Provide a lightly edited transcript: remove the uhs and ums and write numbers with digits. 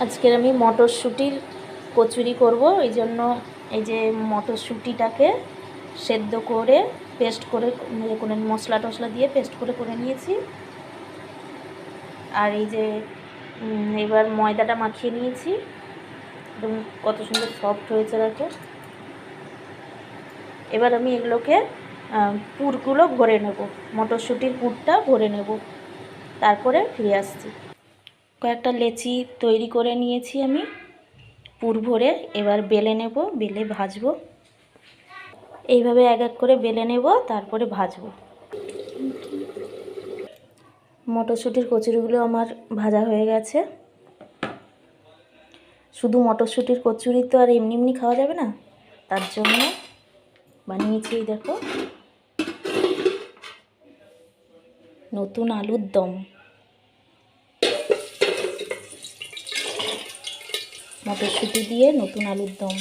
আজকের আমি মটরশুঁটির কচুরি করব। এই জন্য এই যে মটরশুঁটিটাকে সেদ্ধ করে পেস্ট করে মশলা টশলা দিয়ে পেস্ট করে নিয়েছি। আর এই যে এবার ময়দাটা মাখিয়ে নিয়েছি, এবং কত সুন্দর সফট হয়েছে দেখো। এবার আমি এগুলোকে পুরগুলো ভরে নেব, মটরশুঁটির পুরটা ভরে নেব, তারপরে ফিরে আসছি। কয়েকটা লেচি তৈরি করে নিয়েছি আমি পুর ভরে। এবার বেলে নেব, বেলে ভাজবো। এইভাবে এক এক করে বেলে নেব, তারপরে ভাজবো। মটরশুঁটির কচুরিগুলো আমার ভাজা হয়ে গেছে। শুধু মটরশুঁটির কচুরি তো আর এমনি এমনি খাওয়া যাবে না, তার জন্য বানিয়েছি। দেখো, নতুন আলুর দম, মটরশুঁটি দিয়ে নতুন আলুর দম।